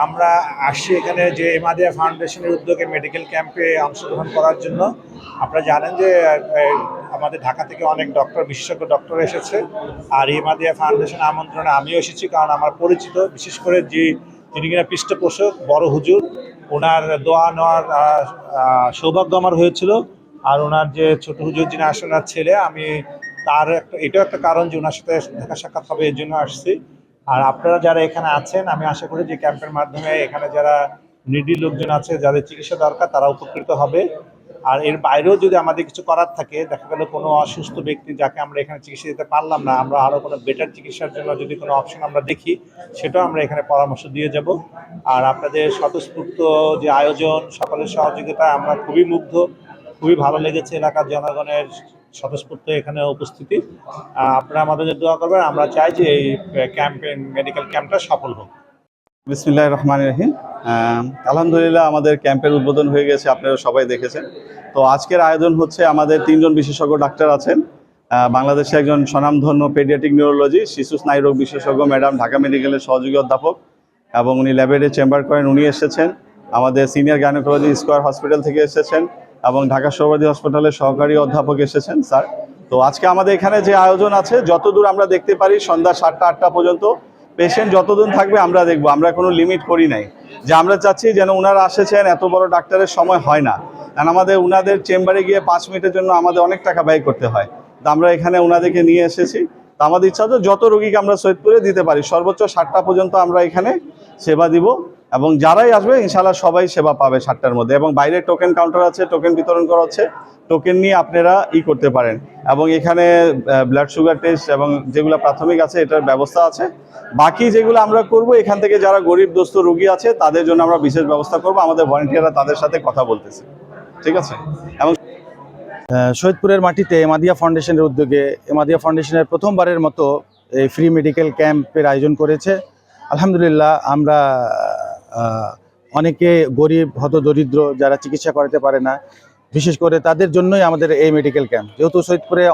আমরা আসছি এখানে যে এমাদিয়া ফাউন্ডেশনের উদ্যোগে মেডিকেল ক্যাম্পে অংশগ্রহণ করার জন্য। আপনারা জানেন যে আমাদের ঢাকা থেকে অনেক ডক্টর, বিশেষজ্ঞ ডক্টর এসেছে। আর এমাদিয়া ফাউন্ডেশন আমন্ত্রণে আমিও এসেছি, কারণ আমার পরিচিত, বিশেষ করে যিনি কিনা পৃষ্ঠপোষক বড় হুজুর, ওনার দোয়া নেওয়ার সৌভাগ্য আমার হয়েছিল। আর ওনার যে ছোট হুজুর যিনি আসলে ওনার ছেলে, আমি এটাও একটা কারণ যে ওনার সাথে দেখা সাক্ষাৎ হবে, এর জন্য আসছি। আর আপনারা যারা এখানে আছেন, আমি আশা করি যে ক্যাম্পের মাধ্যমে এখানে যারা নিডি লোকজন আছে, যাদের চিকিৎসা দরকার, তারা উপকৃত হবে। আর এর বাইরেও যদি আমাদের কিছু করার থাকে, দেখা গেল কোনো অসুস্থ ব্যক্তি যাকে আমরা এখানে চিকিৎসা দিতে পারলাম না, আমরা আরও কোনো বেটার চিকিৎসার জন্য যদি কোনো অপশন আমরা দেখি, সেটাও আমরা এখানে পরামর্শ দিয়ে যাব। আর আপনাদের স্বতঃস্ফূর্ত যে আয়োজন, সকলের সহযোগিতা, আমরা খুবই মুগ্ধ, খুবই ভালো লেগেছে এলাকার জনগণের স্বতঃস্ফূর্ত এখানে উপস্থিতি। আপনারা আমাদের দোয়া করবেন। আমরা চাই যে এই মেডিকেল ক্যাম্পটা সফল হোক। বিসমিল্লাহির রহমানির রহিম। আলহামদুলিল্লাহ, আমাদের ক্যাম্পের উদ্বোধন হয়ে গেছে, আপনারা সবাই দেখেছেন। তো আজকের আয়োজন হচ্ছে, আমাদের 3 জন বিশেষজ্ঞ ডাক্তার আছেন। বাংলাদেশে একজন স্বনামধন্য পেডিয়াট্রিক নিউরোলজি, শিশু স্নায়ুরোগ বিশেষজ্ঞ ম্যাডাম, ঢাকা মেডিকেলের সহযোগী অধ্যাপক, এবং উনি ল্যাবরেটরি চেম্বার করেন, উনি এসেছেন। আমাদের সিনিয়র গাইনোকোলজি স্কয়ার হসপিটাল থেকে এসেছেন, এবং ঢাকা সৌবাদী হসপিটালের সহকারী অধ্যাপক এসেছেন স্যার। তো আজকে আমাদের এখানে যে আয়োজন আছে, যতদূর আমরা দেখতে পারি সন্ধ্যা 7টা 8টা পর্যন্ত পেশেন্ট যতদিন থাকবে আমরা দেখব, আমরা কোনো লিমিট করি নাই। যে আমরা চাচ্ছি যেন ওনারা আসেছেন, এত বড় ডাক্তারের সময় হয় না, কারণ আমাদের ওনাদের চেম্বারে গিয়ে 5 মিনিটের জন্য আমাদের অনেক টাকা ব্যয় করতে হয়। তো আমরা এখানে ওনাদেরকে নিয়ে এসেছি। তো আমাদের ইচ্ছা হচ্ছে যত রোগীকে আমরা সৈয়দপুরে দিতে পারি, সর্বোচ্চ 7টা পর্যন্ত আমরা এখানে সেবা দিব, এবং যারাই আসবে ইনশাআল্লাহ সবাই সেবা পাবে 7টার মধ্যে। এবং বাইরে টোকেন কাউন্টার আছে, টোকেন বিতরণ করা হচ্ছে, টোকেন নিয়ে আপনারা করতে পারেন। এবং এখানে ব্লাড সুগার টেস্ট এবং যেগুলো প্রাথমিক আছে এটার ব্যবস্থা আছে। বাকি যেগুলো আমরা করব, এখান থেকে যারা গরিব দোস্ত রোগী আছে তাদের জন্য আমরা বিশেষ ব্যবস্থা করব, আমাদের ভলান্টিয়াররা তাদের সাথে কথা বলতেছে। ঠিক আছে। এবং সৈয়দপুরের মাটিতে এমাদিয়া ফাউন্ডেশনের উদ্যোগে এমাদিয়া ফাউন্ডেশনের প্রথমবারের মতো এই ফ্রি মেডিকেল ক্যাম্পের আয়োজন করেছে। আলহামদুলিল্লাহ, আমরা অনেকে গরিব হতদরিদ্র যারা চিকিৎসা করাতে পারে না, বিশেষ করে তাদের জন্যই আমাদের এই মেডিকেল ক্যাম্প। যেহেতু সৈয়দপুরে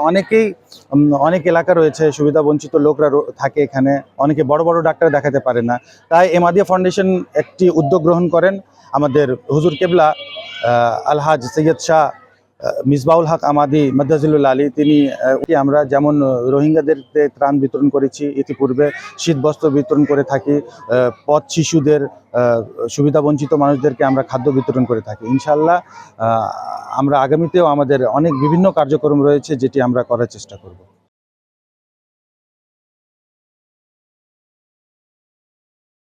অনেক এলাকা রয়েছে, সুবিধা বঞ্চিত লোকরা থাকে এখানে, অনেকে বড় বড় ডাক্তার দেখাতে পারে না, তাই এমাদিয়া ফাউন্ডেশন একটি উদ্যোগ গ্রহণ করেন। আমাদের হুজুর কেবলা আলহাজ সৈয়দ শাহ মিসবাউল হক আমাদি মদ্দাজিলুল আলী, আমরা যেমন রোহিঙ্গাদের ত্রাণ বিতরণ করেছি, ইতিপূর্বে শীতবস্ত্র বিতরণ করে থাকি, পথ শিশুদের, সুবিধাবঞ্চিত মানুষদেরকে আমরা খাদ্য বিতরণ করে থাকি। ইনশাআল্লাহ আমরা আগামীতেও আমাদের অনেক বিভিন্ন কার্যক্রম রয়েছে, যেটি আমরা করার চেষ্টা করব।